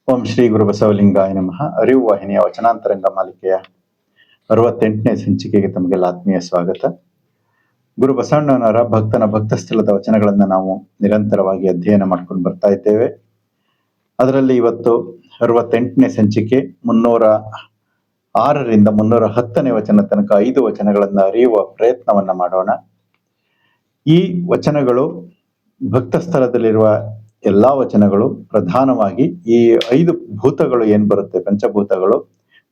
ಓಂ ಶ್ರೀ ಗುರು ಬಸವಲಿಂಗಾಯ ನಮಃ. ಅರಿವು ವಾಹಿನಿಯ ವಚನಾಂತರಂಗ ಮಾಲಿಕೆಯ 68ನೇ ಸಂಚಿಕೆಗೆ ತಮಗೆಲ್ಲ ಆತ್ಮೀಯ ಸ್ವಾಗತ. ಗುರು ಬಸವಣ್ಣನವರ ಭಕ್ತನ ಭಕ್ತಸ್ಥಳದ ವಚನಗಳನ್ನ ನಾವು ನಿರಂತರವಾಗಿ ಅಧ್ಯಯನ ಮಾಡ್ಕೊಂಡು ಬರ್ತಾ ಇದ್ದೇವೆ. ಅದರಲ್ಲಿ ಇವತ್ತು 68ನೇ ಸಂಚಿಕೆ 306ರಿಂದ 310ನೇ ವಚನ ತನಕ 5 ವಚನಗಳನ್ನ ಅರಿಯುವ ಪ್ರಯತ್ನವನ್ನ ಮಾಡೋಣ. ಈ ವಚನಗಳು ಭಕ್ತಸ್ಥಳದಲ್ಲಿರುವ ಎಲ್ಲಾ ವಚನಗಳು ಪ್ರಧಾನವಾಗಿ ಈ 5 ಭೂತಗಳು ಏನ್ ಬರುತ್ತೆ, ಪಂಚಭೂತಗಳು,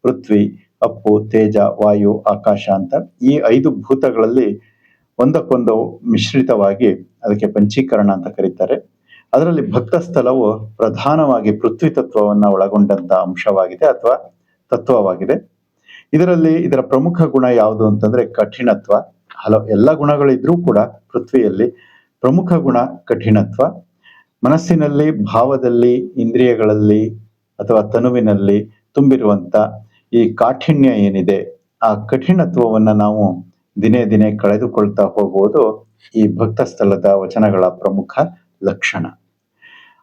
ಪೃಥ್ವಿ, ಅಪ್ಪು, ತೇಜ, ವಾಯು, ಆಕಾಶ ಅಂತ ಈ 5 ಭೂತಗಳಲ್ಲಿ ಒಂದಕ್ಕೊಂದು ಮಿಶ್ರಿತವಾಗಿ ಅದಕ್ಕೆ ಪಂಚೀಕರಣ ಅಂತ ಕರೀತಾರೆ. ಅದರಲ್ಲಿ ಭಕ್ತಸ್ಥಳವು ಪ್ರಧಾನವಾಗಿ ಪೃಥ್ವಿ ತತ್ವವನ್ನ ಒಳಗೊಂಡಂತ ಅಂಶವಾಗಿದೆ ಅಥವಾ ತತ್ವವಾಗಿದೆ. ಇದರ ಪ್ರಮುಖ ಗುಣ ಯಾವುದು ಅಂತಂದ್ರೆ ಕಠಿಣತ್ವ. ಎಲ್ಲ ಗುಣಗಳಿದ್ರೂ ಕೂಡ ಪೃಥ್ವಿಯಲ್ಲಿ ಪ್ರಮುಖ ಗುಣ ಕಠಿಣತ್ವ. ಮನಸ್ಸಿನಲ್ಲಿ, ಭಾವದಲ್ಲಿ, ಇಂದ್ರಿಯಗಳಲ್ಲಿ ಅಥವಾ ತನುವಿನಲ್ಲಿ ತುಂಬಿರುವಂತ ಈ ಕಾಠಿಣ್ಯ ಏನಿದೆ, ಆ ಕಠಿಣತ್ವವನ್ನ ನಾವು ದಿನೇ ದಿನೇ ಕಳೆದುಕೊಳ್ತಾ ಹೋಗುವುದು ಈ ಭಕ್ತಸ್ಥಳದ ವಚನಗಳ ಪ್ರಮುಖ ಲಕ್ಷಣ.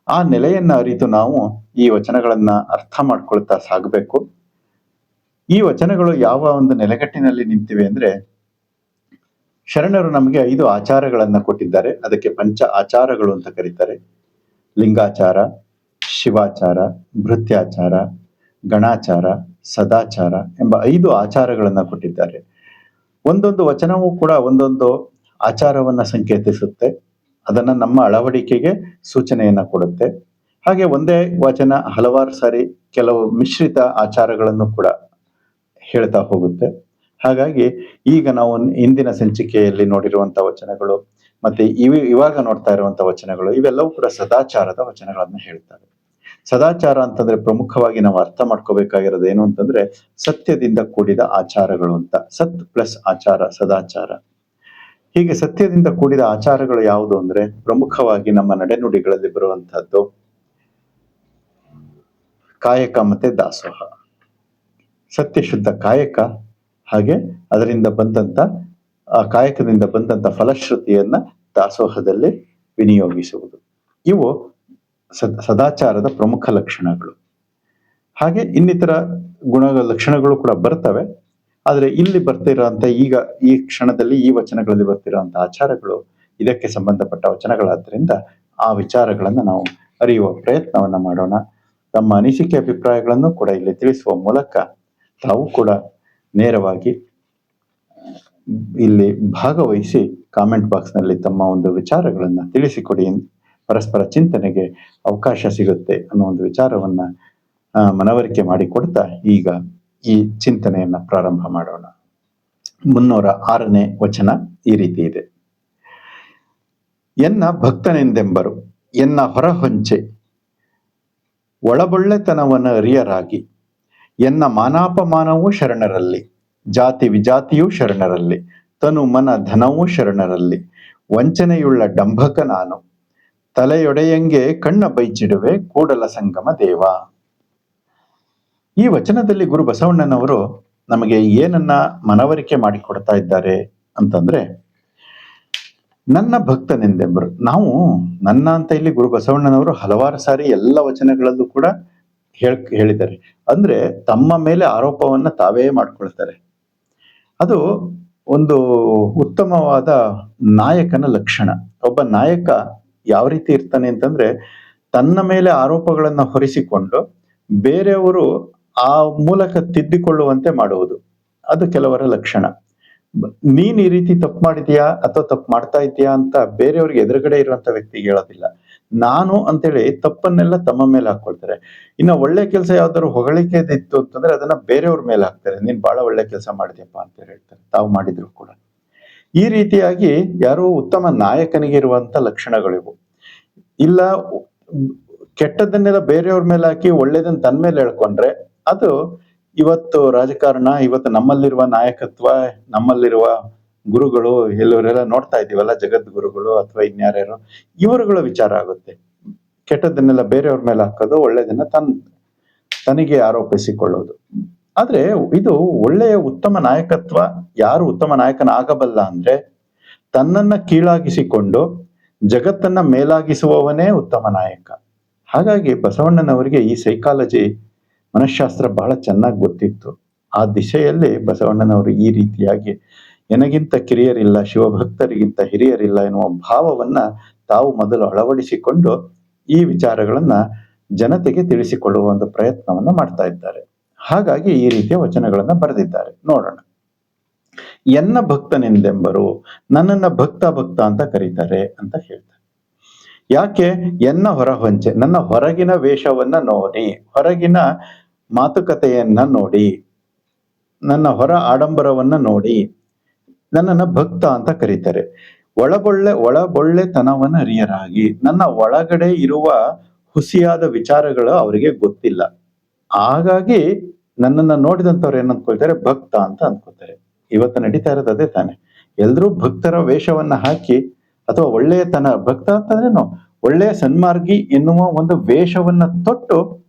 ಆ ನೆಲೆಯನ್ನ ಅರಿತು ನಾವು ಈ ವಚನಗಳನ್ನ ಅರ್ಥ ಮಾಡ್ಕೊಳ್ತಾ ಸಾಗಬೇಕು. ಈ ವಚನಗಳು ಯಾವ ಒಂದು ನೆಲೆಗಟ್ಟಿನಲ್ಲಿ ನಿಂತಿವೆ ಅಂದ್ರೆ, ಶರಣರು ನಮಗೆ 5 ಆಚಾರಗಳನ್ನ ಕೊಟ್ಟಿದ್ದಾರೆ. ಅದಕ್ಕೆ ಪಂಚ ಆಚಾರಗಳು ಅಂತ ಕರೀತಾರೆ. ಲಿಂಗಾಚಾರ, ಶಿವಾಚಾರ, ಭೃತ್ಯಾಚಾರ, ಗಣಾಚಾರ, ಸದಾಚಾರ ಎಂಬ 5 ಆಚಾರಗಳನ್ನ ಕೊಟ್ಟಿದ್ದಾರೆ. ಒಂದೊಂದು ವಚನವೂ ಕೂಡ ಒಂದೊಂದು ಆಚಾರವನ್ನ ಸಂಕೇತಿಸುತ್ತೆ. ಅದನ್ನ ನಮ್ಮ ಅಳವಡಿಕೆಗೆ ಸೂಚನೆಯನ್ನ ಕೊಡುತ್ತೆ. ಹಾಗೆ ಒಂದೇ ವಚನ ಹಲವಾರು ಸಾರಿ ಕೆಲವು ಮಿಶ್ರಿತ ಆಚಾರಗಳನ್ನು ಕೂಡ ಹೇಳ್ತಾ ಹೋಗುತ್ತೆ. ಹಾಗಾಗಿ ಈಗ ನಾವು ಇಂದಿನ ಸಂಚಿಕೆಯಲ್ಲಿ ನೋಡಿರುವಂತಹ ವಚನಗಳು ಮತ್ತೆ ಇವಾಗ ನೋಡ್ತಾ ಇರುವಂತಹ ವಚನಗಳು ಇವೆಲ್ಲವೂ ಕೂಡ ಸದಾಚಾರದ ವಚನಗಳನ್ನ ಹೇಳ್ತಾರೆ. ಸದಾಚಾರ ಅಂತಂದ್ರೆ ಪ್ರಮುಖವಾಗಿ ನಾವು ಅರ್ಥ ಮಾಡ್ಕೋಬೇಕಾಗಿರೋದು ಏನು ಅಂತಂದ್ರೆ ಸತ್ಯದಿಂದ ಕೂಡಿದ ಆಚಾರಗಳು ಅಂತ. ಸತ್ ಪ್ಲಸ್ ಆಚಾರ, ಸದಾಚಾರ. ಹೀಗೆ ಸತ್ಯದಿಂದ ಕೂಡಿದ ಆಚಾರಗಳು ಯಾವುದು ಅಂದ್ರೆ ಪ್ರಮುಖವಾಗಿ ನಮ್ಮ ನಡೆನುಡಿಗಳಲ್ಲಿ ಬರುವಂತಹದ್ದು ಕಾಯಕ ಮತ್ತೆ ದಾಸೋಹ. ಸತ್ಯ ಶುದ್ಧ ಕಾಯಕ, ಹಾಗೆ ಅದರಿಂದ ಬಂದಂತ ಆ ಕಾಯಕದಿಂದ ಬಂದಂತ ಫಲಶ್ರುತಿಯನ್ನ ದಾಸೋಹದಲ್ಲಿ ವಿನಿಯೋಗಿಸುವುದು. ಇವು ಸದಾಚಾರದ ಪ್ರಮುಖ ಲಕ್ಷಣಗಳು. ಹಾಗೆ ಇನ್ನಿತರ ಲಕ್ಷಣಗಳು ಕೂಡ ಬರ್ತವೆ. ಆದ್ರೆ ಇಲ್ಲಿ ಬರ್ತಿರೋಂತ ಈ ಕ್ಷಣದಲ್ಲಿ ಈ ವಚನಗಳಲ್ಲಿ ಬರ್ತಿರೋಂತ ಆಚಾರಗಳು ಇದಕ್ಕೆ ಸಂಬಂಧಪಟ್ಟ ವಚನಗಳಾದ್ರಿಂದ ಆ ವಿಚಾರಗಳನ್ನ ನಾವು ಅರಿಯುವ ಪ್ರಯತ್ನವನ್ನ ಮಾಡೋಣ. ತಮ್ಮ ಅನಿಸಿಕೆ ಅಭಿಪ್ರಾಯಗಳನ್ನು ಕೂಡ ಇಲ್ಲಿ ತಿಳಿಸುವ ಮೂಲಕ ತಾವು ಕೂಡ ನೇರವಾಗಿ ಇಲ್ಲಿ ಭಾಗವಹಿಸಿ ಕಾಮೆಂಟ್ ಬಾಕ್ಸ್ ನಲ್ಲಿ ತಮ್ಮ ಒಂದು ವಿಚಾರಗಳನ್ನ ತಿಳಿಸಿಕೊಡಿ. ಪರಸ್ಪರ ಚಿಂತನೆಗೆ ಅವಕಾಶ ಸಿಗುತ್ತೆ ಅನ್ನೋ ಒಂದು ವಿಚಾರವನ್ನ ಮನವರಿಕೆ ಮಾಡಿಕೊಡ್ತಾ ಈಗ ಈ ಚಿಂತನೆಯನ್ನ ಪ್ರಾರಂಭ ಮಾಡೋಣ. 306ನೇ ವಚನ ಈ ರೀತಿ ಇದೆ. ಎನ್ನ ಭಕ್ತನೆಂದೆಂಬರು ಎನ್ನ ಹೊರಹೊಂಚೆ ಒಳಬೊಳ್ಳೆತನವನ್ನ ಅರಿಯರಾಗಿ ಎನ್ನ ಮಾನಾಪಮಾನವೂ ಶರಣರಲ್ಲಿ, ಜಾತಿ ವಿಜಾತಿಯೂ ಶರಣರಲ್ಲಿ, ತನು ಮನ ಧನವೂ ಶರಣರಲ್ಲಿ, ವಂಚನೆಯುಳ್ಳ ಡಂಭಕ ನಾನು, ತಲೆಯೊಡೆಯಂಗೆ ಕಣ್ಣ ಬೈಚಿಡುವೆ ಕೂಡಲ ಸಂಗಮ ದೇವ. ಈ ವಚನದಲ್ಲಿ ಗುರು ಬಸವಣ್ಣನವರು ನಮಗೆ ಏನನ್ನ ಮನವರಿಕೆ ಮಾಡಿಕೊಡ್ತಾ ಇದ್ದಾರೆ ಅಂತಂದ್ರೆ, ನನ್ನ ಭಕ್ತನೆಂದೆಂಬರು. ನಾವು ನನ್ನ ಅಂತ ಇಲ್ಲಿ ಗುರು ಬಸವಣ್ಣನವರು ಹಲವಾರು ಸಾರಿ ಎಲ್ಲ ವಚನಗಳಲ್ಲೂ ಕೂಡ ಹೇಳಿದ್ದಾರೆ. ಅಂದ್ರೆ ತಮ್ಮ ಮೇಲೆ ಆರೋಪವನ್ನ ತಾವೇ ಮಾಡ್ಕೊಳ್ತಾರೆ. ಅದು ಒಂದು ಉತ್ತಮವಾದ ನಾಯಕನ ಲಕ್ಷಣ. ಒಬ್ಬ ನಾಯಕ ಯಾವ ರೀತಿ ಇರ್ತಾನೆ ಅಂತಂದ್ರೆ, ತನ್ನ ಮೇಲೆ ಆರೋಪಗಳನ್ನ ಹೊರಿಸಿಕೊಂಡು ಬೇರೆಯವರು ಆ ಮೂಲಕ ತಿದ್ದಿಕೊಳ್ಳುವಂತೆ ಮಾಡುವುದು. ಅದು ಕೆಲವರ ಲಕ್ಷಣ. ನೀನ್ ಈ ರೀತಿ ತಪ್ಪು ಮಾಡಿದ್ಯಾ ಅಥವಾ ತಪ್ಪು ಮಾಡ್ತಾ ಇದ್ದೀಯಾ ಅಂತ ಬೇರೆಯವ್ರಿಗೆ ಎದುರುಗಡೆ ಇರುವಂತ ವ್ಯಕ್ತಿಗೆ ಹೇಳೋದಿಲ್ಲ. ನಾನು ಅಂತೇಳಿ ತಪ್ಪನ್ನೆಲ್ಲ ತಮ್ಮ ಮೇಲೆ ಹಾಕೊಳ್ತಾರೆ. ಇನ್ನ ಒಳ್ಳೆ ಕೆಲಸ ಯಾವ್ದಾದ್ರು ಹೊಗಳಿಕೆದಿತ್ತು ಅಂತಂದ್ರೆ ಅದನ್ನ ಬೇರೆಯವ್ರ ಮೇಲೆ ಹಾಕ್ತಾರೆ. ನೀನ್ ಬಹಳ ಒಳ್ಳೆ ಕೆಲಸ ಮಾಡಿದ್ಯಪ್ಪ ಅಂತ ಹೇಳ್ತಾರೆ, ತಾವು ಮಾಡಿದ್ರು ಕೂಡ. ಈ ರೀತಿಯಾಗಿ ಯಾರು ಉತ್ತಮ ನಾಯಕನಿಗೆ ಇರುವಂತ ಲಕ್ಷಣಗಳಿವು. ಇಲ್ಲ ಕೆಟ್ಟದನ್ನೆಲ್ಲ ಬೇರೆಯವ್ರ ಮೇಲೆ ಹಾಕಿ ಒಳ್ಳೇದನ್ನ ತನ್ನ ಮೇಲೆ ಹೇಳ್ಕೊಂಡ್ರೆ ಅದು ಇವತ್ತು ರಾಜಕಾರಣ, ಇವತ್ತು ನಮ್ಮಲ್ಲಿರುವ ನಾಯಕತ್ವ, ನಮ್ಮಲ್ಲಿರುವ ಗುರುಗಳು ಎಲ್ಲವರೆಲ್ಲ ನೋಡ್ತಾ ಇದೀವಲ್ಲ, ಜಗದ್ಗುರುಗಳು ಅಥವಾ ಇನ್ಯಾರ್ಯಾರು, ಇವರುಗಳ ವಿಚಾರ ಆಗುತ್ತೆ. ಕೆಟ್ಟದನ್ನೆಲ್ಲ ಬೇರೆಯವ್ರ ಮೇಲೆ ಹಾಕೋದು, ಒಳ್ಳೇದನ್ನ ತನಗೆ ಆರೋಪಿಸಿಕೊಳ್ಳೋದು. ಆದ್ರೆ ಇದು ಒಳ್ಳೆಯ ಉತ್ತಮ ನಾಯಕತ್ವ. ಯಾರು ಉತ್ತಮ ನಾಯಕನಾಗಬಲ್ಲ ಅಂದ್ರೆ ತನ್ನನ್ನ ಕೀಳಾಗಿಸಿಕೊಂಡು ಜಗತ್ತನ್ನ ಮೇಲಾಗಿಸುವವನೇ ಉತ್ತಮ ನಾಯಕ. ಹಾಗಾಗಿ ಬಸವಣ್ಣನವರಿಗೆ ಈ ಸೈಕಾಲಜಿ ಮನಃಶಾಸ್ತ್ರ ಬಹಳ ಚೆನ್ನಾಗಿ ಗೊತ್ತಿತ್ತು. ಆ ದಿಶೆಯಲ್ಲಿ ಬಸವಣ್ಣನವರು ಈ ರೀತಿಯಾಗಿ ಎನಗಿಂತ ಕಿರಿಯರಿಲ್ಲ, ಶಿವಭಕ್ತರಿಗಿಂತ ಹಿರಿಯರಿಲ್ಲ ಎನ್ನುವ ಭಾವವನ್ನ ತಾವು ಮೊದಲು ಅಳವಡಿಸಿಕೊಂಡು ಈ ವಿಚಾರಗಳನ್ನ ಜನತೆಗೆ ತಿಳಿಸಿಕೊಳ್ಳುವ ಒಂದು ಪ್ರಯತ್ನವನ್ನ ಮಾಡ್ತಾ ಇದ್ದಾರೆ. ಹಾಗಾಗಿ ಈ ರೀತಿಯ ವಚನಗಳನ್ನ ಬರೆದಿದ್ದಾರೆ. ನೋಡೋಣ. ಎನ್ನ ಭಕ್ತನೆಂದೆಂಬರು, ನನ್ನನ್ನ ಭಕ್ತ ಭಕ್ತ ಅಂತ ಕರೀತಾರೆ ಅಂತ ಹೇಳ್ತಾರೆ. ಯಾಕೆ? ಎನ್ನ ಹೊರಹೊಂಚೆ, ನನ್ನ ಹೊರಗಿನ ವೇಷವನ್ನ ನೋಡಿ, ಹೊರಗಿನ ಮಾತುಕತೆಯನ್ನ ನೋಡಿ, ನನ್ನ ಹೊರ ಆಡಂಬರವನ್ನ ನೋಡಿ ನನ್ನನ್ನ ಭಕ್ತ ಅಂತ ಕರೀತಾರೆ. ಒಳಬೊಳ್ಳೆತನವನ್ನ ಅರಿಯರಾಗಿ, ನನ್ನ ಒಳಗಡೆ ಇರುವ ಹುಸಿಯಾದ ವಿಚಾರಗಳು ಅವರಿಗೆ ಗೊತ್ತಿಲ್ಲ. ಹಾಗಾಗಿ ನನ್ನನ್ನ ನೋಡಿದಂಥವ್ರು ಏನ್ ಅಂದ್ಕೊಳ್ತಾರೆ? ಭಕ್ತ ಅಂತ ಅಂದ್ಕೊಳ್ತಾರೆ. ಇವತ್ತು ನಡೀತಾ ಇರೋದು ಅದೇ ತಾನೆ. ಎಲ್ರೂ ಭಕ್ತರ ವೇಷವನ್ನ ಹಾಕಿ ಅಥವಾ ಒಳ್ಳೆಯತನ, ಭಕ್ತ ಅಂತಂದ್ರೇನು ಒಳ್ಳೆಯ ಸನ್ಮಾರ್ಗಿ ಎನ್ನುವ ಒಂದು ವೇಷವನ್ನ ತೊಟ್ಟು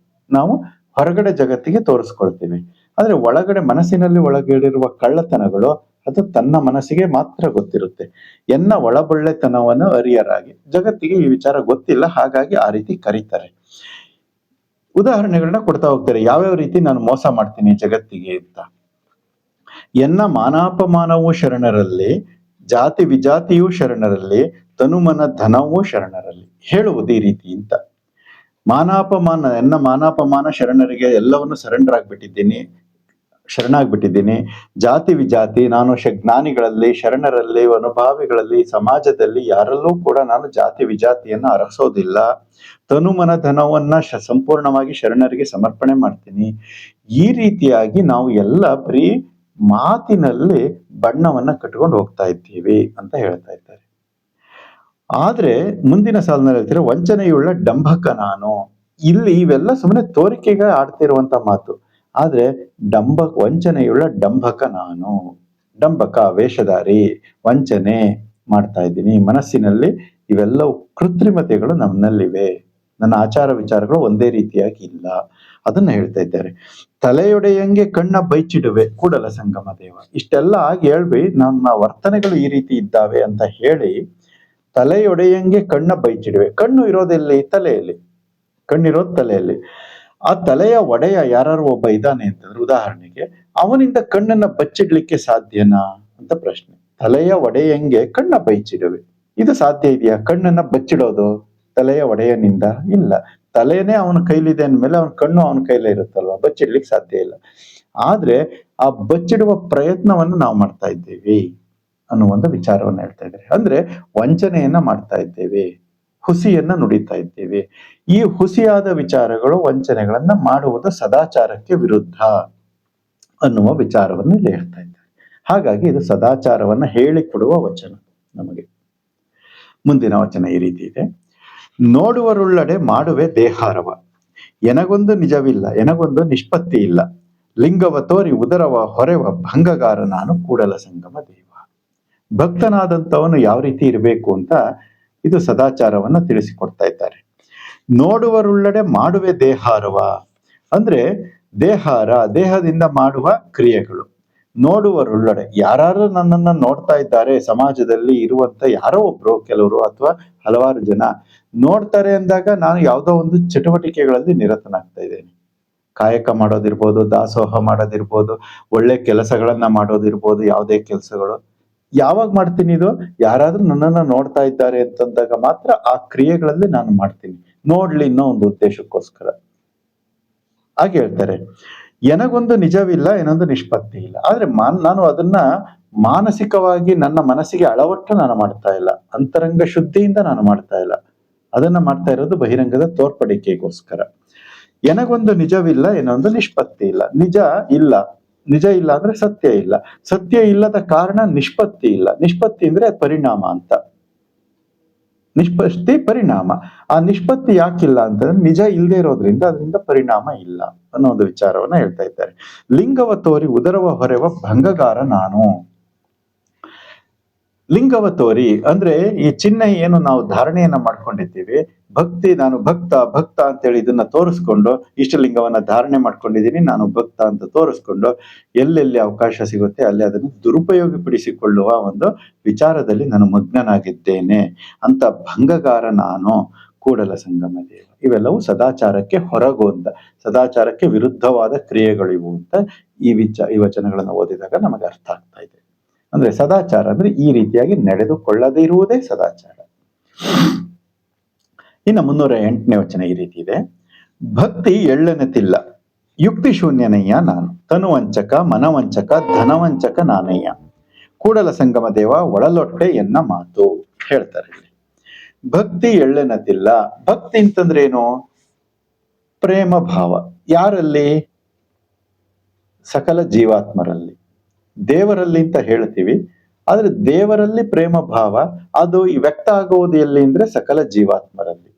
ನಾವು ಹೊರಗಡೆ ಜಗತ್ತಿಗೆ ತೋರಿಸ್ಕೊಳ್ತೀವಿ. ಆದ್ರೆ ಒಳಗಡೆ ಮನಸ್ಸಿನಲ್ಲಿ ಒಳಗಡಿರುವ ಕಳ್ಳತನಗಳು ಅದು ತನ್ನ ಮನಸ್ಸಿಗೆ ಮಾತ್ರ ಗೊತ್ತಿರುತ್ತೆ. ಎನ್ನ ಒಳಬೊಳ್ಳೆತನವನ್ನು ಅರಿಯರಾಗಿ, ಜಗತ್ತಿಗೆ ಈ ವಿಚಾರ ಗೊತ್ತಿಲ್ಲ, ಹಾಗಾಗಿ ಆ ರೀತಿ ಕರೀತಾರೆ. ಉದಾಹರಣೆಗಳನ್ನ ಕೊಡ್ತಾ ಹೋಗ್ತಾರೆ. ಯಾವ್ಯಾವ ರೀತಿ ನಾನು ಮೋಸ ಮಾಡ್ತೀನಿ ಜಗತ್ತಿಗೆ ಅಂತ. ಎನ್ನ ಮಾನಾಪಮಾನವೂ ಶರಣರಲ್ಲಿ, ಜಾತಿ ವಿಜಾತಿಯೂ ಶರಣರಲ್ಲಿ, ತನುಮನ ಧನವೂ ಶರಣರಲ್ಲಿ. ಹೇಳುವುದು ಈ ರೀತಿ ಅಂತ. ಮಾನಾಪಮಾನ, ಎನ್ನ ಮಾನಾಪಮಾನ ಶರಣರಿಗೆ ಎಲ್ಲವನ್ನು ಶರಣಾಗ್ಬಿಟ್ಟಿದ್ದೀನಿ. ಜಾತಿ ವಿಜಾತಿ, ನಾನು ಜ್ಞಾನಿಗಳಲ್ಲಿ, ಶರಣರಲ್ಲಿ, ಅನುಭಾವಿಗಳಲ್ಲಿ, ಸಮಾಜದಲ್ಲಿ ಯಾರಲ್ಲೂ ಕೂಡ ನಾನು ಜಾತಿ ವಿಜಾತಿಯನ್ನ ಅರಸೋದಿಲ್ಲ. ತನುಮನ ಧನವನ್ನ ಸಂಪೂರ್ಣವಾಗಿ ಶರಣರಿಗೆ ಸಮರ್ಪಣೆ ಮಾಡ್ತೀನಿ. ಈ ರೀತಿಯಾಗಿ ನಾವು ಎಲ್ಲ ಬರೀ ಮಾತಿನಲ್ಲಿ ಬಣ್ಣವನ್ನ ಕಟ್ಕೊಂಡು ಹೋಗ್ತಾ ಇದ್ದೀವಿ ಅಂತ ಹೇಳ್ತಾ ಇದ್ದಾರೆ. ಆದ್ರೆ ಮುಂದಿನ ಸಾಲಿನಲ್ಲಿ ಹೇಳ್ತಾರೆ, ವಂಚನೆಯುಳ್ಳ ಡಂಭಕ ನಾನು. ಇಲ್ಲಿ ಇವೆಲ್ಲ ಸುಮ್ಮನೆ ತೋರಿಕೆಗೆ ಆಡ್ತಿರುವಂತ ಮಾತು. ಆದ್ರೆ ವಂಚನೆಯುಳ್ಳ ಡಂಭಕ ನಾನು. ಡಂಭಕ, ವೇಷಧಾರಿ, ವಂಚನೆ ಮಾಡ್ತಾ ಇದ್ದೀನಿ. ಮನಸ್ಸಿನಲ್ಲಿ ಇವೆಲ್ಲವೂ ಕೃತ್ರಿಮತೆಗಳು ನನ್ನಲ್ಲಿವೆ. ನನ್ನ ಆಚಾರ ವಿಚಾರಗಳು ಒಂದೇ ರೀತಿಯಾಗಿ ಇಲ್ಲ. ಅದನ್ನ ಹೇಳ್ತಾ ಇದ್ದಾರೆ. ತಲೆಯೊಡೆಯಂಗೆ ಕಣ್ಣ ಬೈಚಿಡುವೆ ಕೂಡಲ ಸಂಗಮ ದೇವ. ಇಷ್ಟೆಲ್ಲ ಆಗಿ ಹೇಳ್ಬಿ ನನ್ನ ವರ್ತನೆಗಳು ಈ ರೀತಿ ಇದ್ದಾವೆ ಅಂತ ಹೇಳಿ, ತಲೆಯೊಡೆಯಂಗೆ ಕಣ್ಣ ಬೈಚಿಡುವೆ. ಕಣ್ಣು ಇರೋದೆಲ್ಲಿ? ತಲೆಯಲ್ಲಿ. ಕಣ್ಣಿರೋದು ತಲೆಯಲ್ಲಿ. ಆ ತಲೆಯ ಒಡೆಯ ಯಾರು ಒಬ್ಬ ಇದ್ದಾನೆ ಅಂತಂದ್ರೆ, ಉದಾಹರಣೆಗೆ ಅವನಿಂದ ಕಣ್ಣನ್ನ ಬಚ್ಚಿಡ್ಲಿಕ್ಕೆ ಸಾಧ್ಯನಾ ಅಂತ ಪ್ರಶ್ನೆ. ತಲೆಯ ಒಡೆಯಂಗೆ ಕಣ್ಣ ಬೈಚಿಡುವೆ, ಇದು ಸಾಧ್ಯ ಇದೆಯಾ? ಕಣ್ಣನ್ನ ಬಚ್ಚಿಡೋದು ತಲೆಯ ಒಡೆಯನಿಂದ? ಇಲ್ಲ. ತಲೆನೇ ಅವನ ಕೈಲಿದೆ ಅಂದ್ಮೇಲೆ ಅವನ ಕಣ್ಣು ಅವನ ಕೈಲೇ ಇರುತ್ತಲ್ವಾ, ಬಚ್ಚಿಡ್ಲಿಕ್ಕೆ ಸಾಧ್ಯ ಇಲ್ಲ. ಆದ್ರೆ ಆ ಬಚ್ಚಿಡುವ ಪ್ರಯತ್ನವನ್ನು ನಾವು ಮಾಡ್ತಾ ಇದ್ದೇವೆ ಅನ್ನೋ ಒಂದು ವಿಚಾರವನ್ನ ಹೇಳ್ತಾ ಇದ್ದಾರೆ. ಅಂದ್ರೆ ವಂಚನೆಯನ್ನ ಮಾಡ್ತಾ ಇದ್ದೇವೆ, ಹುಸಿಯನ್ನ ನುಡಿತಾ ಇದ್ದೇವೆ. ಈ ಹುಸಿಯಾದ ವಿಚಾರಗಳು, ವಂಚನೆಗಳನ್ನ ಮಾಡುವುದು ಸದಾಚಾರಕ್ಕೆ ವಿರುದ್ಧ ಅನ್ನುವ ವಿಚಾರವನ್ನು ಇಲ್ಲಿ ಹೇಳ್ತಾ ಇದ್ದಾರೆ. ಹಾಗಾಗಿ ಇದು ಸದಾಚಾರವನ್ನ ಹೇಳಿಕೊಡುವ ವಚನ ನಮಗೆ. ಮುಂದಿನ ವಚನ ಈ ರೀತಿ ಇದೆ. ನೋಡುವರುಳ್ಳಡೆ ಮಾಡುವೆ ದೇಹಾರವ, ಎನಗೊಂದು ನಿಜವಿಲ್ಲ, ಎನಗೊಂದು ನಿಷ್ಪತ್ತಿ ಇಲ್ಲ, ಲಿಂಗವ ತೋರಿ ಉದರವ ಹೊರೆವ ಭಂಗಗಾರ ನಾನು ಕೂಡಲ ಸಂಗಮ ದೇವ. ಭಕ್ತನಾದಂಥವನು ಯಾವ ರೀತಿ ಇರಬೇಕು ಅಂತ ಇದು ಸದಾಚಾರವನ್ನ ತಿಳಿಸಿಕೊಡ್ತಾ ಇದ್ದಾರೆ. ನೋಡುವರುಳ್ಳಡೆ ಮಾಡುವೆ ದೇಹಾರವ ಅಂದ್ರೆ ದೇಹಾರ, ದೇಹದಿಂದ ಮಾಡುವ ಕ್ರಿಯೆಗಳು. ನೋಡುವರುಳ್ಳಡೆ, ಯಾರು ನನ್ನನ್ನ ನೋಡ್ತಾ ಇದ್ದಾರೆ, ಸಮಾಜದಲ್ಲಿ ಇರುವಂತ ಯಾರೋ ಒಬ್ರು, ಕೆಲವರು ಅಥವಾ ಹಲವಾರು ಜನ ನೋಡ್ತಾರೆ ಅಂದಾಗ ನಾನು ಯಾವುದೋ ಒಂದು ಚಟುವಟಿಕೆಗಳಲ್ಲಿ ನಿರತನಾಗ್ತಾ ಇದ್ದೇನೆ. ಕಾಯಕ ಮಾಡೋದಿರ್ಬೋದು, ದಾಸೋಹ ಮಾಡೋದಿರ್ಬೋದು, ಒಳ್ಳೆ ಕೆಲಸಗಳನ್ನ ಮಾಡೋದಿರ್ಬೋದು, ಯಾವುದೇ ಕೆಲಸಗಳು. ಯಾವಾಗ ಮಾಡ್ತೀನಿ ಇದು? ಯಾರಾದ್ರೂ ನನ್ನನ್ನ ನೋಡ್ತಾ ಇದ್ದಾರೆ ಅಂತಂದಾಗ ಮಾತ್ರ ಆ ಕ್ರಿಯೆಗಳಲ್ಲಿ ನಾನು ಮಾಡ್ತೀನಿ, ನೋಡ್ಲಿ ಅನ್ನೋ ಒಂದು ಉದ್ದೇಶಕ್ಕೋಸ್ಕರ. ಹಾಗೆ ಹೇಳ್ತಾರೆ, ಎನಗೊಂದು ನಿಜವಿಲ್ಲ, ಏನೊಂದು ನಿಷ್ಪತ್ತಿ ಇಲ್ಲ. ಆದ್ರೆ ನಾನು ಅದನ್ನ ಮಾನಸಿಕವಾಗಿ ನನ್ನ ಮನಸ್ಸಿಗೆ ಅಳವಟ್ಟು ನಾನು ಮಾಡ್ತಾ ಇಲ್ಲ, ಅಂತರಂಗ ಶುದ್ಧಿಯಿಂದ ನಾನು ಮಾಡ್ತಾ ಇಲ್ಲ. ಅದನ್ನ ಮಾಡ್ತಾ ಇರೋದು ಬಹಿರಂಗದ ತೋರ್ಪಡಿಕೆಗೋಸ್ಕರ. ಎನಗೊಂದು ನಿಜವಿಲ್ಲ, ಏನೊಂದು ನಿಷ್ಪತ್ತಿ ಇಲ್ಲ. ನಿಜ ಇಲ್ಲ, ನಿಜ ಇಲ್ಲ ಅಂದ್ರೆ ಸತ್ಯ ಇಲ್ಲ. ಸತ್ಯ ಇಲ್ಲದ ಕಾರಣ ನಿಷ್ಪತ್ತಿ ಇಲ್ಲ. ನಿಷ್ಪತ್ತಿ ಅಂದ್ರೆ ಪರಿಣಾಮ ಅಂತ. ನಿಷ್ಪತ್ತಿ ಪರಿಣಾಮ. ಆ ನಿಷ್ಪತ್ತಿ ಯಾಕಿಲ್ಲ ಅಂತಂದ್ರೆ ನಿಜ ಇಲ್ಲದೆ ಇರೋದ್ರಿಂದ ಅದರಿಂದ ಪರಿಣಾಮ ಇಲ್ಲ ಅನ್ನೋ ಒಂದು ವಿಚಾರವನ್ನ ಹೇಳ್ತಾ ಇದ್ದಾರೆ. ಲಿಂಗವ ತೋರಿ ಉದರವ ಹೊರೆವ ಭಂಗಗಾರ ನಾನು. ಲಿಂಗವ ತೋರಿ ಅಂದ್ರೆ ಈ ಚಿಹ್ನೆ ಏನು ನಾವು ಧಾರಣೆಯನ್ನ ಮಾಡ್ಕೊಂಡಿದ್ದೀವಿ, ಭಕ್ತಿ, ನಾನು ಭಕ್ತ ಭಕ್ತ ಅಂತೇಳಿ ಇದನ್ನ ತೋರಿಸ್ಕೊಂಡು ಇಷ್ಟಲಿಂಗವನ್ನ ಧಾರಣೆ ಮಾಡ್ಕೊಂಡಿದ್ದೀನಿ, ನಾನು ಭಕ್ತ ಅಂತ ತೋರಿಸ್ಕೊಂಡು ಎಲ್ಲೆಲ್ಲಿ ಅವಕಾಶ ಸಿಗುತ್ತೆ ಅಲ್ಲಿ ಅದನ್ನು ದುರುಪಯೋಗಪಡಿಸಿಕೊಳ್ಳುವ ಒಂದು ವಿಚಾರದಲ್ಲಿ ನಾನು ಮಗ್ನನಾಗಿದ್ದೇನೆ ಅಂತ ಭಂಗಗಾರ ನಾನು ಕೂಡಲ ಸಂಗಮ ದೇವ. ಇವೆಲ್ಲವೂ ಸದಾಚಾರಕ್ಕೆ ಹೊರಗುವಂತ, ಸದಾಚಾರಕ್ಕೆ ವಿರುದ್ಧವಾದ ಕ್ರಿಯೆಗಳು ಇವು ಅಂತ ಈ ವಚನಗಳನ್ನು ಓದಿದಾಗ ನಮಗೆ ಅರ್ಥ ಆಗ್ತಾ ಇದೆ. ಅಂದ್ರೆ ಸದಾಚಾರ ಅಂದ್ರೆ ಈ ರೀತಿಯಾಗಿ ನಡೆದುಕೊಳ್ಳದೇ ಇರುವುದೇ ಸದಾಚಾರ. ಇನ್ನು 308ನೇ ವಚನ ಈ ರೀತಿ ಇದೆ. ಭಕ್ತಿ ಎಳ್ಳೆನತಿಲ್ಲ, ಯುಕ್ತಿ ಶೂನ್ಯನಯ್ಯ ನಾನು, ತನುವಂಚಕ ಮನವಂಚಕ ಧನವಂಚಕ ನಾನಯ್ಯ, ಕೂಡಲ ಸಂಗಮ ದೇವ ಒಳಲೊಟ್ಟೆ ಎನ್ನ ಮಾತು ಹೇಳ್ತಾರೆ ಇಲ್ಲಿ. ಭಕ್ತಿ ಎಳ್ಳೆನತಿಲ್ಲ. ಭಕ್ತಿ ಅಂತಂದ್ರೆ ಏನು? ಪ್ರೇಮ ಭಾವ. ಯಾರಲ್ಲಿ? ಸಕಲ ಜೀವಾತ್ಮರಲ್ಲಿ. ದೇವರಲ್ಲಿ ಅಂತ ಹೇಳ್ತೀವಿ, ಆದ್ರೆ ದೇವರಲ್ಲಿ ಪ್ರೇಮ ಭಾವ ಅದು ವ್ಯಕ್ತ ಆಗುವುದು ಎಲ್ಲಿ ಅಂದ್ರೆ ಸಕಲ ಜೀವಾತ್ಮರಲ್ಲಿ.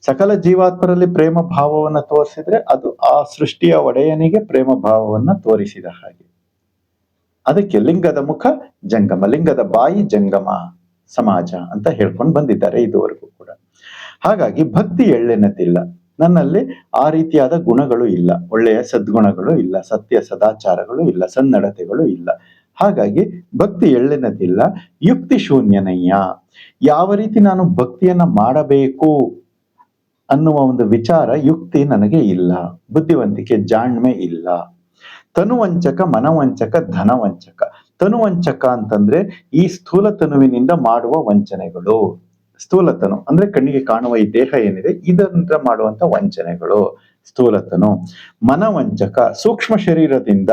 ಸಕಲ ಜೀವಾತ್ಮರಲ್ಲಿ ಪ್ರೇಮ ಭಾವವನ್ನ ತೋರಿಸಿದ್ರೆ ಅದು ಆ ಸೃಷ್ಟಿಯ ಒಡೆಯನಿಗೆ ಪ್ರೇಮ ಭಾವವನ್ನ ತೋರಿಸಿದ ಹಾಗೆ. ಅದಕ್ಕೆ ಲಿಂಗದ ಮುಖ ಜಂಗಮ, ಲಿಂಗದ ಬಾಯಿ ಜಂಗಮ ಸಮಾಜ ಅಂತ ಹೇಳ್ಕೊಂಡು ಬಂದಿದ್ದಾರೆ ಇದುವರೆಗೂ ಕೂಡ. ಹಾಗಾಗಿ ಭಕ್ತಿ ಎಳ್ಳೆನತಿಲ್ಲ, ನನ್ನಲ್ಲಿ ಆ ರೀತಿಯಾದ ಗುಣಗಳು ಇಲ್ಲ, ಒಳ್ಳೆಯ ಸದ್ಗುಣಗಳು ಇಲ್ಲ, ಸತ್ಯ ಸದಾಚಾರಗಳು ಇಲ್ಲ, ಸನ್ನಡತೆಗಳು ಇಲ್ಲ. ಹಾಗಾಗಿ ಭಕ್ತಿ ಎಳ್ಳೆನತಿಲ್ಲ, ಯುಕ್ತಿ ಶೂನ್ಯನಯ್ಯ. ಯಾವ ರೀತಿ ನಾನು ಭಕ್ತಿಯನ್ನ ಮಾಡಬೇಕು ಅನ್ನುವ ಒಂದು ವಿಚಾರ, ಯುಕ್ತಿ ನನಗೆ ಇಲ್ಲ, ಬುದ್ಧಿವಂತಿಕೆ ಜಾಣ್ಮೆ ಇಲ್ಲ. ತನುವಂಚಕ ಮನವಂಚಕ ಧನವಂಚಕ. ತನುವಂಚಕ ಅಂತಂದ್ರೆ ಈ ಸ್ಥೂಲ ತನುವಿನಿಂದ ಮಾಡುವ ವಂಚನೆಗಳು. ಸ್ಥೂಲತನು ಅಂದ್ರೆ ಕಣ್ಣಿಗೆ ಕಾಣುವ ಈ ದೇಹ ಏನಿದೆ ಇದರಿಂದ ಮಾಡುವಂತ ವಂಚನೆಗಳು ಸ್ಥೂಲತನು. ಮನವಂಚಕ ಸೂಕ್ಷ್ಮ ಶರೀರದಿಂದ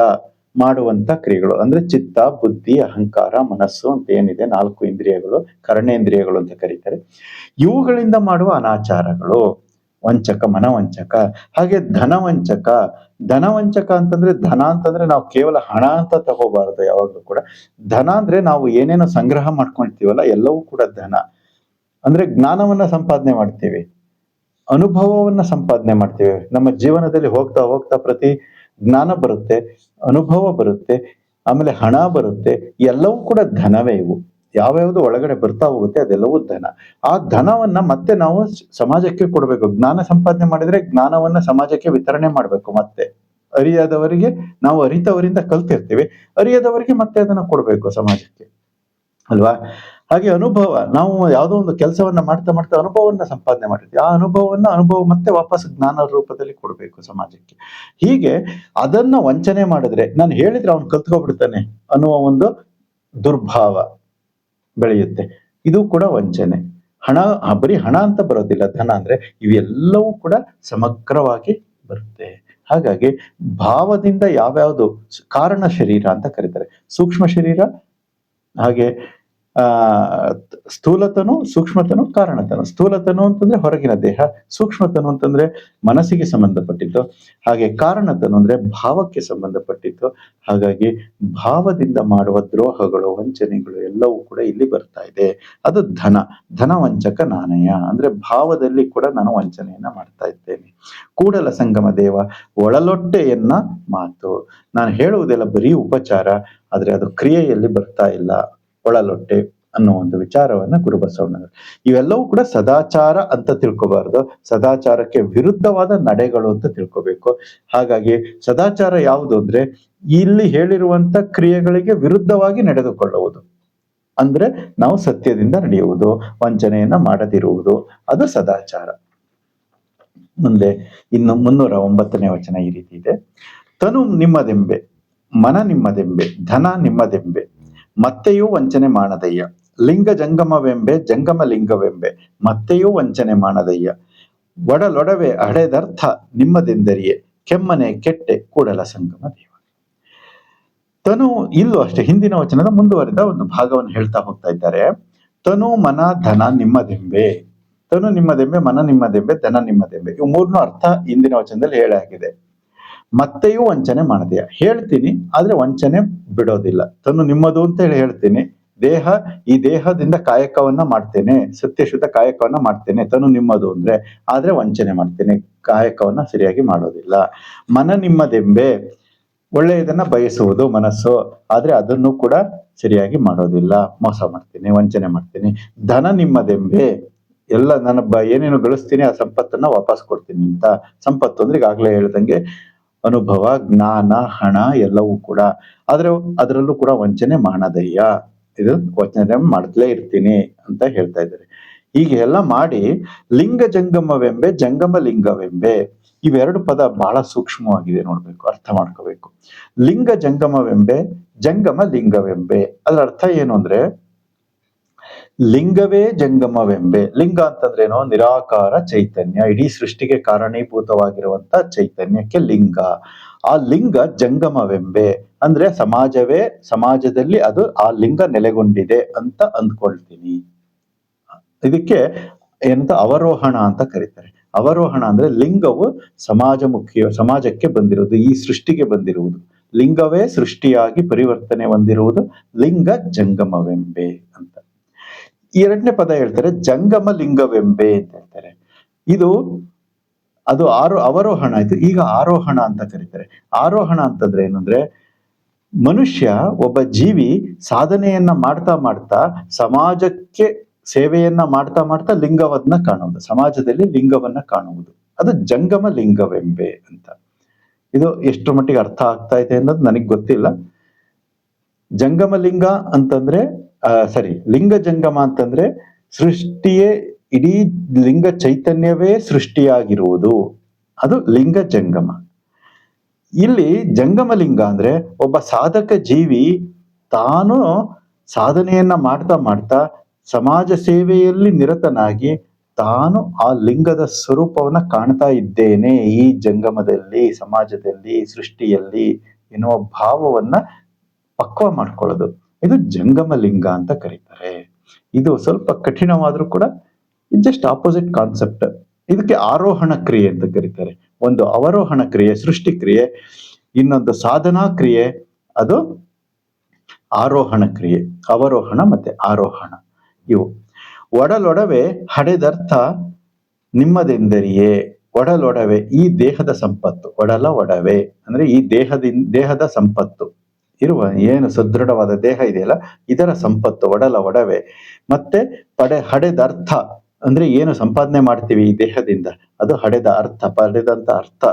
ಮಾಡುವಂತ ಕ್ರಿಯೆಗಳು, ಅಂದ್ರೆ ಚಿತ್ತ ಬುದ್ಧಿ ಅಹಂಕಾರ ಮನಸ್ಸು ಅಂತ ಏನಿದೆ 4 ಇಂದ್ರಿಯಗಳು, ಕರ್ಣೇಂದ್ರಿಯಗಳು ಅಂತ ಕರೀತಾರೆ, ಇವುಗಳಿಂದ ಮಾಡುವ ಅನಾಚಾರಗಳು ವಂಚಕ, ಮನವಂಚಕ. ಹಾಗೆ ಧನವಂಚಕ. ಧನವಂಚಕ ಅಂತಂದ್ರೆ, ಧನ ಅಂತಂದ್ರೆ ನಾವು ಕೇವಲ ಹಣ ಅಂತ ತಗೋಬಾರದು ಯಾವಾಗ್ಲೂ ಕೂಡ. ಧನ ಅಂದ್ರೆ ನಾವು ಏನೇನೋ ಸಂಗ್ರಹ ಮಾಡ್ಕೊಳ್ತೀವಲ್ಲ ಎಲ್ಲವೂ ಕೂಡ ಧನ. ಅಂದ್ರೆ ಜ್ಞಾನವನ್ನ ಸಂಪಾದನೆ ಮಾಡ್ತೀವಿ, ಅನುಭವವನ್ನ ಸಂಪಾದನೆ ಮಾಡ್ತೀವಿ. ನಮ್ಮ ಜೀವನದಲ್ಲಿ ಹೋಗ್ತಾ ಹೋಗ್ತಾ ಪ್ರತಿ ಜ್ಞಾನ ಬರುತ್ತೆ, ಅನುಭವ ಬರುತ್ತೆ, ಆಮೇಲೆ ಹಣ ಬರುತ್ತೆ. ಎಲ್ಲವೂ ಕೂಡ ಧನವೇ ಇವು. ಯಾವ್ಯಾವ್ದು ಒಳಗಡೆ ಬರ್ತಾ ಹೋಗುತ್ತೆ ಅದೆಲ್ಲವೂ ಧನ. ಆ ಧನವನ್ನ ಮತ್ತೆ ನಾವು ಸಮಾಜಕ್ಕೆ ಕೊಡ್ಬೇಕು. ಜ್ಞಾನ ಸಂಪಾದನೆ ಮಾಡಿದ್ರೆ ಜ್ಞಾನವನ್ನ ಸಮಾಜಕ್ಕೆ ವಿತರಣೆ ಮಾಡ್ಬೇಕು. ಮತ್ತೆ ಅರಿಯದವರಿಗೆ, ನಾವು ಅರಿತವರಿಂದ ಕಲ್ತಿರ್ತೀವಿ, ಅರಿಯದವರಿಗೆ ಮತ್ತೆ ಅದನ್ನ ಕೊಡ್ಬೇಕು ಸಮಾಜಕ್ಕೆ, ಅಲ್ವಾ? ಹಾಗೆ ಅನುಭವ, ನಾವು ಯಾವುದೋ ಒಂದು ಕೆಲಸವನ್ನ ಮಾಡ್ತಾ ಮಾಡ್ತಾ ಅನುಭವವನ್ನ ಸಂಪಾದನೆ ಮಾಡಿರ್ತೀವಿ, ಆ ಅನುಭವ ಮತ್ತೆ ವಾಪಸ್ ಜ್ಞಾನ ರೂಪದಲ್ಲಿ ಕೊಡ್ಬೇಕು ಸಮಾಜಕ್ಕೆ. ಹೀಗೆ ಅದನ್ನ ವಂಚನೆ ಮಾಡಿದ್ರೆ, ನಾನು ಹೇಳಿದ್ರೆ ಅವ್ನು ಕಲ್ತ್ಕೊಬಿಡ್ತಾನೆ ಅನ್ನುವ ಒಂದು ದುರ್ಭಾವ ಬೆಳೆಯುತ್ತೆ. ಇದು ಕೂಡ ವಂಚನೆ. ಹಣ, ಬರೀ ಹಣ ಅಂತ ಬರೋದಿಲ್ಲ, ಧನ ಅಂದ್ರೆ ಇವೆಲ್ಲವೂ ಕೂಡ ಸಮಗ್ರವಾಗಿ ಬರುತ್ತೆ. ಹಾಗಾಗಿ ಭಾವದಿಂದ ಯಾವ್ಯಾವುದು ಕಾರಣ ಶರೀರ ಅಂತ ಕರೀತಾರೆ, ಸೂಕ್ಷ್ಮ ಶರೀರ, ಹಾಗೆ ಸ್ಥೂಲತನು, ಸೂಕ್ಷ್ಮತನು, ಕಾರಣತನು. ಸ್ಥೂಲತನು ಅಂತಂದ್ರೆ ಹೊರಗಿನ ದೇಹ, ಸೂಕ್ಷ್ಮತನು ಅಂತಂದ್ರೆ ಮನಸ್ಸಿಗೆ ಸಂಬಂಧಪಟ್ಟಿದ್ದು, ಹಾಗೆ ಕಾರಣತನು ಅಂದ್ರೆ ಭಾವಕ್ಕೆ ಸಂಬಂಧಪಟ್ಟಿದ್ದು. ಹಾಗಾಗಿ ಭಾವದಿಂದ ಮಾಡುವ ದ್ರೋಹಗಳು, ವಂಚನೆಗಳು ಎಲ್ಲವೂ ಕೂಡ ಇಲ್ಲಿ ಬರ್ತಾ ಇದೆ. ಅದು ಧನವಂಚಕ ನಾನಯ್ಯ, ಅಂದ್ರೆ ಭಾವದಲ್ಲಿ ಕೂಡ ನಾನು ವಂಚನೆಯನ್ನ ಮಾಡ್ತಾ ಇದ್ದೇನೆ. ಕೂಡಲ ಸಂಗಮ ದೇವ ಒಳಲೊಟ್ಟೆಯನ್ನ ಮಾತು. ನಾನು ಹೇಳುವುದೆಲ್ಲ ಬರೀ ಉಪಚಾರ, ಆದ್ರೆ ಅದು ಕ್ರಿಯೆಯಲ್ಲಿ ಬರ್ತಾ ಇಲ್ಲ. ಒಳಲೊಟ್ಟೆ ಅನ್ನೋ ಒಂದು ವಿಚಾರವನ್ನ ಗುರುಬಸವಣ್ಣನವರು, ಇವೆಲ್ಲವೂ ಕೂಡ ಸದಾಚಾರ ಅಂತ ತಿಳ್ಕೊಬಾರ್ದು, ಸದಾಚಾರಕ್ಕೆ ವಿರುದ್ಧವಾದ ನಡೆಗಳು ಅಂತ ತಿಳ್ಕೊಬೇಕು. ಹಾಗಾಗಿ ಸದಾಚಾರ ಯಾವುದು ಅಂದ್ರೆ ಇಲ್ಲಿ ಹೇಳಿರುವಂತ ಕ್ರಿಯೆಗಳಿಗೆ ವಿರುದ್ಧವಾಗಿ ನಡೆದುಕೊಳ್ಳುವುದು, ಅಂದ್ರೆ ನಾವು ಸತ್ಯದಿಂದ ನಡೆಯುವುದು, ವಂಚನೆಯನ್ನ ಮಾಡದಿರುವುದು, ಅದು ಸದಾಚಾರ. ಮುಂದೆ ಇನ್ನು 309ನೇ ವಚನ ಈ ರೀತಿ ಇದೆ. ತನು ನಿಮ್ಮದೆಂಬೆ, ಮನ ನಿಮ್ಮದೆಂಬೆ, ಧನ ನಿಮ್ಮದೆಂಬೆ, ಮತ್ತೆಯೂ ವಂಚನೆ ಮಾಡದಯ್ಯ, ಲಿಂಗ ಜಂಗಮವೆಂಬೆ, ಜಂಗಮ ಲಿಂಗವೆಂಬೆ, ಮತ್ತೆಯೂ ವಂಚನೆ ಮಾಡದಯ್ಯ, ಒಡಲೊಡವೆ ಅಡೆದರ್ಥ ನಿಮ್ಮದೆಂದರಿಯೇ, ಕೆಮ್ಮನೆ ಕೆಟ್ಟೆ ಕೂಡಲ ಸಂಗಮ ದೇವ. ತನು, ಇಲ್ಲೂ ಅಷ್ಟೇ ಹಿಂದಿನ ವಚನದ ಮುಂದುವರೆದ ಒಂದು ಭಾಗವನ್ನು ಹೇಳ್ತಾ ಹೋಗ್ತಾ ಇದ್ದಾರೆ. ತನು ಮನ ಧನ ನಿಮ್ಮದೆಂಬೆ. ತನು ನಿಮ್ಮದೆಂಬೆ, ಮನ ನಿಮ್ಮದೆಂಬೆ, ಧನ ನಿಮ್ಮದೆಂಬೆ, ಇವು 3 ಅರ್ಥ ಹಿಂದಿನ ವಚನದಲ್ಲಿ ಹೇಳಾಗಿದೆ. ಮತ್ತೆಯೂ ವಂಚನೆ ಮಾಡದೆಯ, ಹೇಳ್ತೀನಿ ಆದ್ರೆ ವಂಚನೆ ಬಿಡೋದಿಲ್ಲ. ತನು ನಿಮ್ಮದು ಅಂತ ಹೇಳ್ತೀನಿ, ಈ ದೇಹದಿಂದ ಕಾಯಕವನ್ನ ಮಾಡ್ತೇನೆ, ಸತ್ಯಶುದ್ಧ ಕಾಯಕವನ್ನ ಮಾಡ್ತೇನೆ, ತನು ನಿಮ್ಮದು ಅಂದ್ರೆ, ಆದ್ರೆ ವಂಚನೆ ಮಾಡ್ತೇನೆ, ಕಾಯಕವನ್ನ ಸರಿಯಾಗಿ ಮಾಡೋದಿಲ್ಲ. ಮನ ನಿಮ್ಮದೆಂಬೆ, ಒಳ್ಳೆಯದನ್ನ ಬಯಸುವುದು ಮನಸ್ಸು, ಆದ್ರೆ ಅದನ್ನು ಕೂಡ ಸರಿಯಾಗಿ ಮಾಡೋದಿಲ್ಲ, ಮೋಸ ಮಾಡ್ತೀನಿ, ವಂಚನೆ ಮಾಡ್ತೀನಿ. ಧನ ನಿಮ್ಮದೆಂಬೆ, ಎಲ್ಲ ನನ್ನ ಏನೇನು ಗಳಿಸ್ತೀನಿ ಆ ಸಂಪತ್ತನ್ನ ವಾಪಸ್ ಕೊಡ್ತೀನಿ ಅಂತ. ಸಂಪತ್ತು ಅಂದ್ರೆ ಈಗಾಗಲೇ ಹೇಳ್ದಂಗೆ ಅನುಭವ, ಜ್ಞಾನ, ಹಣ ಎಲ್ಲವೂ ಕೂಡ. ಆದ್ರೆ ಅದರಲ್ಲೂ ಕೂಡ ವಂಚನೆ ಮಾಡದಯ್ಯ, ಇದು ವಂಚನೆ ಮಾಡ್ತಲೇ ಇರ್ತೀನಿ ಅಂತ ಹೇಳ್ತಾ ಇದ್ದಾರೆ. ಹೀಗೆ ಎಲ್ಲ ಮಾಡಿ ಲಿಂಗ ಜಂಗಮವೆಂಬೆ ಜಂಗಮ ಲಿಂಗವೆಂಬೆ, ಇವೆರಡು ಪದ ಬಹಳ ಸೂಕ್ಷ್ಮವಾಗಿದೆ, ನೋಡ್ಬೇಕು, ಅರ್ಥ ಮಾಡ್ಕೋಬೇಕು. ಲಿಂಗ ಜಂಗಮವೆಂಬೆ ಜಂಗಮ ಲಿಂಗವೆಂಬೆ, ಅದರ ಅರ್ಥ ಏನು ಅಂದ್ರೆ ಲಿಂಗವೇ ಜಂಗಮವೆಂಬೆ. ಲಿಂಗ ಅಂತಂದ್ರೇನೋ ನಿರಾಕಾರ ಚೈತನ್ಯ, ಇಡೀ ಸೃಷ್ಟಿಗೆ ಕಾರಣೀಭೂತವಾಗಿರುವಂತ ಚೈತನ್ಯಕ್ಕೆ ಲಿಂಗ. ಆ ಲಿಂಗ ಜಂಗಮವೆಂಬೆ ಅಂದ್ರೆ ಸಮಾಜದಲ್ಲಿ ಅದು ಆ ಲಿಂಗ ನೆಲೆಗೊಂಡಿದೆ ಅಂತ ಅಂದ್ಕೊಳ್ತೀನಿ. ಇದಕ್ಕೆ ಏನಂತ ಅವರೋಹಣ ಅಂತ ಕರೀತಾರೆ. ಅವರೋಹಣ ಅಂದ್ರೆ ಲಿಂಗವು ಸಮಾಜಕ್ಕೆ ಬಂದಿರುವುದು, ಈ ಸೃಷ್ಟಿಗೆ ಬಂದಿರುವುದು. ಲಿಂಗವೇ ಸೃಷ್ಟಿಯಾಗಿ ಪರಿವರ್ತನೆ ಹೊಂದಿರುವುದು ಲಿಂಗ ಜಂಗಮವೆಂಬೆ ಅಂತ. ಎರಡನೇ ಪದ ಹೇಳ್ತಾರೆ ಜಂಗಮ ಲಿಂಗವೆಂಬೆ ಅಂತ ಹೇಳ್ತಾರೆ. ಅದು ಅವರೋಹಣ ಆಯ್ತು. ಈಗ ಆರೋಹಣ ಅಂತ ಕರೀತಾರೆ. ಆರೋಹಣ ಅಂತಂದ್ರೆ ಏನಂದ್ರೆ ಮನುಷ್ಯ, ಒಬ್ಬ ಜೀವಿ ಸಾಧನೆಯನ್ನ ಮಾಡ್ತಾ ಮಾಡ್ತಾ ಸಮಾಜಕ್ಕೆ ಸೇವೆಯನ್ನ ಮಾಡ್ತಾ ಮಾಡ್ತಾ ಲಿಂಗವನ್ನ ಕಾಣುವುದು, ಸಮಾಜದಲ್ಲಿ ಲಿಂಗವನ್ನ ಕಾಣುವುದು, ಅದು ಜಂಗಮ ಲಿಂಗವೆಂಬೆ ಅಂತ. ಇದು ಎಷ್ಟರ ಮಟ್ಟಿಗೆ ಅರ್ಥ ಆಗ್ತಾ ಇದೆ ಅನ್ನೋದು ನನಗ್ ಗೊತ್ತಿಲ್ಲ. ಜಂಗಮ ಲಿಂಗ ಅಂತಂದ್ರೆ ಲಿಂಗ ಜಂಗಮ ಅಂತಂದ್ರೆ ಸೃಷ್ಟಿಯೇ, ಇಡೀ ಲಿಂಗ ಚೈತನ್ಯವೇ ಸೃಷ್ಟಿಯಾಗಿರುವುದು, ಅದು ಲಿಂಗ ಜಂಗಮ. ಇಲ್ಲಿ ಜಂಗಮ ಲಿಂಗ ಅಂದ್ರೆ ಒಬ್ಬ ಸಾಧಕ ಜೀವಿ ತಾನು ಸಾಧನೆಯನ್ನ ಮಾಡ್ತಾ ಮಾಡ್ತಾ ಸಮಾಜ ಸೇವೆಯಲ್ಲಿ ನಿರತನಾಗಿ ತಾನು ಆ ಲಿಂಗದ ಸ್ವರೂಪವನ್ನ ಕಾಣ್ತಾ ಇದ್ದೇನೆ ಈ ಜಂಗಮದಲ್ಲಿ, ಸಮಾಜದಲ್ಲಿ, ಸೃಷ್ಟಿಯಲ್ಲಿ ಎನ್ನುವ ಭಾವವನ್ನ ಪಕ್ವ ಮಾಡ್ಕೊಳ್ಳೋದು, ಇದು ಜಂಗಮ ಲಿಂಗ ಅಂತ ಕರೀತಾರೆ. ಇದು ಸ್ವಲ್ಪ ಕಠಿಣವಾದ್ರೂ ಕೂಡ ಜಸ್ಟ್ ಆಪೋಸಿಟ್ ಕಾನ್ಸೆಪ್ಟ್. ಇದಕ್ಕೆ ಆರೋಹಣ ಕ್ರಿಯೆ ಅಂತ ಕರೀತಾರೆ. ಒಂದು ಅವರೋಹಣ ಕ್ರಿಯೆ ಸೃಷ್ಟಿ ಕ್ರಿಯೆ, ಇನ್ನೊಂದು ಸಾಧನಾ ಕ್ರಿಯೆ ಅದು ಆರೋಹಣ ಕ್ರಿಯೆ. ಅವರೋಹಣ ಮತ್ತೆ ಆರೋಹಣ ಇವು. ಒಡಲೊಡವೆ ಹಡೆದರ್ಥ ನಿಮ್ಮದೆಂದರಿಯೇ. ಒಡಲೊಡವೆ ಈ ದೇಹದ ಸಂಪತ್ತು, ಒಡಲ ಒಡವೆ ಅಂದ್ರೆ ಈ ದೇಹದ ಸಂಪತ್ತು ಇರುವ ಏನು ಸುದೃಢವಾದ ದೇಹ ಇದೆಯಲ್ಲ ಇದರ ಸಂಪತ್ತು ಒಡಲ ಒಡವೆ. ಮತ್ತೆ ಹಡೆದರ್ಥ ಅಂದ್ರೆ ಏನು ಸಂಪಾದನೆ ಮಾಡ್ತೀವಿ ಈ ದೇಹದಿಂದ, ಅದು ಪಡೆದಂತ ಅರ್ಥ.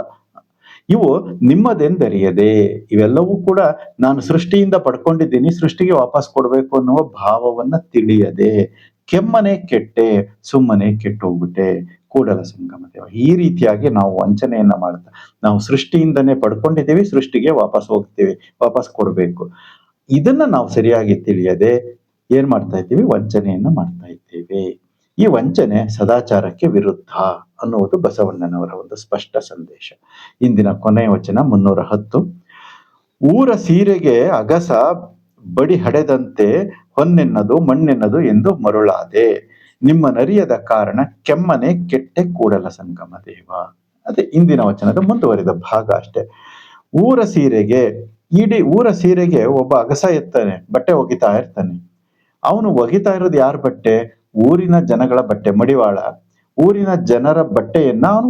ಇವು ನಿಮ್ಮದೆಂದರಿಯದೆ, ಇವೆಲ್ಲವೂ ಕೂಡ ನಾನು ಸೃಷ್ಟಿಯಿಂದ ಪಡ್ಕೊಂಡಿದ್ದೀನಿ, ಸೃಷ್ಟಿಗೆ ವಾಪಸ್ ಕೊಡ್ಬೇಕು ಅನ್ನುವ ಭಾವವನ್ನ ತಿಳಿಯದೆ, ಕೆಮ್ಮನೆ ಕೆಟ್ಟೆ, ಸುಮ್ಮನೆ ಕೆಟ್ಟೋಗ್ಬಿಟ್ಟೆ ಕೂಡಲ ಸಂಗಮ ದೇವ. ಈ ರೀತಿಯಾಗಿ ನಾವು ವಂಚನೆಯನ್ನ ಮಾಡ್ತಾ, ನಾವು ಸೃಷ್ಟಿಯಿಂದನೇ ಪಡ್ಕೊಂಡಿದ್ದೀವಿ, ಸೃಷ್ಟಿಗೆ ವಾಪಸ್ ಕೊಡ್ಬೇಕು, ಇದನ್ನ ನಾವು ಸರಿಯಾಗಿ ತಿಳಿಯದೆ ಏನ್ ಮಾಡ್ತಾ ಇದ್ದೀವಿ, ವಂಚನೆಯನ್ನ ಮಾಡ್ತಾ ಇದ್ದೇವೆ. ಈ ವಂಚನೆ ಸದಾಚಾರಕ್ಕೆ ವಿರುದ್ಧ ಅನ್ನುವುದು ಬಸವಣ್ಣನವರ ಒಂದು ಸ್ಪಷ್ಟ ಸಂದೇಶ. ಇಂದಿನ ಕೊನೆಯ ವಚನ 310. ಊರ ಸೀರೆಗೆ ಅಗಸ ಬಡಿ ಹಡೆದಂತೆ ಹೊನ್ನೆನ್ನದು ಮಣ್ಣೆನ್ನದು ಎಂದು ಮರುಳಾದೆ, ನಿಮ್ಮ ನರಿಯದ ಕಾರಣ ಕೆಮ್ಮನೆ ಕೆಟ್ಟೆ ಕೂಡಲ ಸಂಗಮ ದೇವ. ಅದೇ ಇಂದಿನ ವಚನದ ಮುಂದುವರಿದ ಭಾಗ ಅಷ್ಟೇ. ಊರ ಸೀರೆಗೆ ಒಬ್ಬ ಅಗಸ ಇರ್ತಾನೆ, ಬಟ್ಟೆ ಒಗಿತಾ ಇರ್ತಾನೆ. ಅವನು ಒಗಿತಾ ಇರೋದು ಯಾರ ಬಟ್ಟೆ? ಊರಿನ ಜನಗಳ ಬಟ್ಟೆ, ಮಡಿವಾಳ. ಊರಿನ ಜನರ ಬಟ್ಟೆಯನ್ನ ಅವನು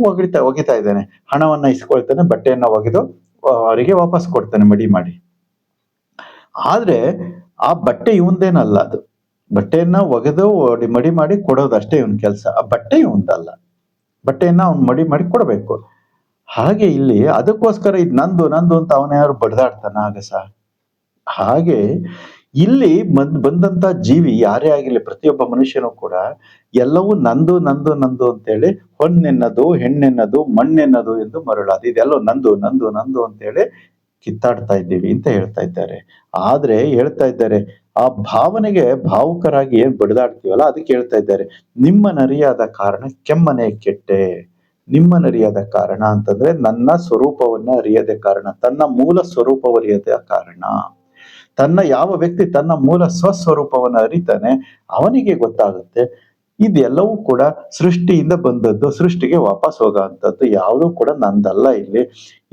ಒಗಿತಾ ಇದ್ದಾನೆ, ಹಣವನ್ನ ಇಸ್ಕೊಳ್ತಾನೆ, ಬಟ್ಟೆಯನ್ನ ಒಗೆದು ಅವರಿಗೆ ವಾಪಸ್ ಕೊಡ್ತಾನೆ ಮಡಿ ಮಾಡಿ. ಆದ್ರೆ ಆ ಬಟ್ಟೆ ಇವಂದೇನಲ್ಲ, ಅದು ಬಟ್ಟೆಯನ್ನ ಒಗೆದು ಮಡಿ ಮಾಡಿ ಕೊಡೋದು ಅಷ್ಟೇ ಇವನ್ ಕೆಲಸ. ಆ ಬಟ್ಟೆ ಇವಂದಲ್ಲ, ಬಟ್ಟೆಯನ್ನ ಅವ್ನು ಮಡಿ ಮಾಡಿ ಕೊಡ್ಬೇಕು. ಹಾಗೆ ಇಲ್ಲಿ ಅದಕ್ಕೋಸ್ಕರ ಇದು ನಂದು ಅಂತ ಅವನ್ಯಾರು ಬಡ್ದಾಡ್ತಾನ ಅಗಸ? ಹಾಗೆ ಇಲ್ಲಿ ಬಂದಂತ ಜೀವಿ ಯಾರೇ ಆಗಿರ್ಲಿ, ಪ್ರತಿಯೊಬ್ಬ ಮನುಷ್ಯನೂ ಕೂಡ ಎಲ್ಲವೂ ನಂದು ಅಂತೇಳಿ ಹೊನ್ನೆನ್ನದು, ಹೆಣ್ಣೆನ್ನದು, ಮಣ್ಣೆನ್ನದು ಎಂದು ಮರುಳಾದ, ಇದೆಲ್ಲೋ ನಂದು ಅಂತೇಳಿ ಕಿತ್ತಾಡ್ತಾ ಇದ್ದೀವಿ ಅಂತ ಹೇಳ್ತಾ ಇದ್ದಾರೆ. ಆದ್ರೆ ಹೇಳ್ತಾ ಇದ್ದಾರೆ, ಆ ಭಾವನೆಗೆ ಭಾವುಕರಾಗಿ ಏನ್ ಬಡ್ದಾಡ್ತೀವಲ್ಲ ಅದಕ್ಕೆ ಹೇಳ್ತಾ ಇದ್ದಾರೆ, ನಿಮ್ಮ ನರಿಯಾದ ಕಾರಣ ಕೆಮ್ಮನೆ ಕೆಟ್ಟೆ. ನಿಮ್ಮ ನರಿಯಾದ ಕಾರಣ ಅಂತಂದ್ರೆ ನನ್ನ ಸ್ವರೂಪವನ್ನ ಅರಿಯದೆ ಕಾರಣ, ತನ್ನ ಮೂಲ ಸ್ವರೂಪವರಿಯದ ಕಾರಣ. ಯಾವ ವ್ಯಕ್ತಿ ತನ್ನ ಮೂಲ ಸ್ವಸ್ವರೂಪವನ್ನು ಅರಿತಾನೆ ಅವನಿಗೆ ಗೊತ್ತಾಗುತ್ತೆ ಇದೆಲ್ಲವೂ ಕೂಡ ಸೃಷ್ಟಿಯಿಂದ ಬಂದದ್ದು, ಸೃಷ್ಟಿಗೆ ವಾಪಸ್ ಹೋಗೋಂಥದ್ದು ಯಾವುದೂ ಕೂಡ ನಂದಲ್ಲ.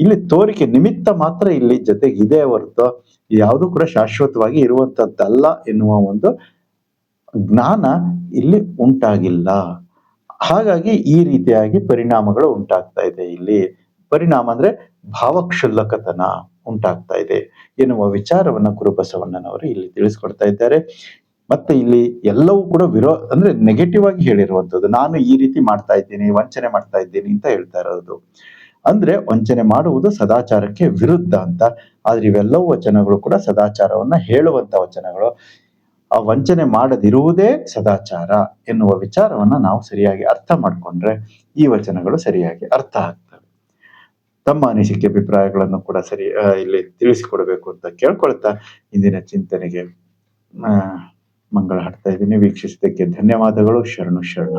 ಇಲ್ಲಿ ತೋರಿಕೆ ನಿಮಿತ್ತ ಮಾತ್ರ ಇಲ್ಲಿ ಜೊತೆಗೆ ಇದೆ ಹೊರತು ಯಾವುದೂ ಕೂಡ ಶಾಶ್ವತವಾಗಿ ಇರುವಂತದ್ದಲ್ಲ ಎನ್ನುವ ಒಂದು ಜ್ಞಾನ ಇಲ್ಲಿ ಉಂಟಾಗಿಲ್ಲ. ಹಾಗಾಗಿ ಈ ರೀತಿಯಾಗಿ ಪರಿಣಾಮಗಳು ಉಂಟಾಗ್ತಾ ಇದೆ. ಇಲ್ಲಿ ಪರಿಣಾಮ ಅಂದ್ರೆ ಭಾವಕ್ಷುಲ್ಲಕತನ ಉಂಟಾಗ್ತಾ ಇದೆ ಎನ್ನುವ ವಿಚಾರವನ್ನ ಕುರುಬಸವಣ್ಣನವರು ಇಲ್ಲಿ ತಿಳಿಸ್ಕೊಡ್ತಾ ಇದ್ದಾರೆ. ಮತ್ತೆ ಇಲ್ಲಿ ಎಲ್ಲವೂ ಕೂಡ ಅಂದ್ರೆ ನೆಗೆಟಿವ್ ಆಗಿ ಹೇಳಿರುವಂತದ್ದು, ನಾನು ಈ ರೀತಿ ಮಾಡ್ತಾ ಇದ್ದೀನಿ, ವಂಚನೆ ಮಾಡ್ತಾ ಇದ್ದೀನಿ ಅಂತ ಹೇಳ್ತಾ ಇರೋದು. ಅಂದ್ರೆ ವಂಚನೆ ಮಾಡುವುದು ಸದಾಚಾರಕ್ಕೆ ವಿರುದ್ಧ ಅಂತ. ಆದ್ರೆ ಇವೆಲ್ಲವೂ ವಚನಗಳು ಕೂಡ ಸದಾಚಾರವನ್ನ ಹೇಳುವಂತ ವಚನಗಳು. ಆ ವಂಚನೆ ಮಾಡದಿರುವುದೇ ಸದಾಚಾರ ಎನ್ನುವ ವಿಚಾರವನ್ನ ನಾವು ಸರಿಯಾಗಿ ಅರ್ಥ ಮಾಡ್ಕೊಂಡ್ರೆ ಈ ವಚನಗಳು ಸರಿಯಾಗಿ ಅರ್ಥ ಆಗ್ತವೆ. ತಮ್ಮ ಅನಿಸಿಕೆ ಅಭಿಪ್ರಾಯಗಳನ್ನು ಕೂಡ ಇಲ್ಲಿ ತಿಳಿಸಿಕೊಡ್ಬೇಕು ಅಂತ ಕೇಳ್ಕೊಳ್ತಾ ಇಂದಿನ ಚಿಂತನೆಗೆ ಮಂಗಳ ಹಾಡ್ತಾ ಇದ್ದೀನಿ. ವೀಕ್ಷಿಸಿದ್ದಕ್ಕೆ ಧನ್ಯವಾದಗಳು. ಶರಣು ಶರಣ.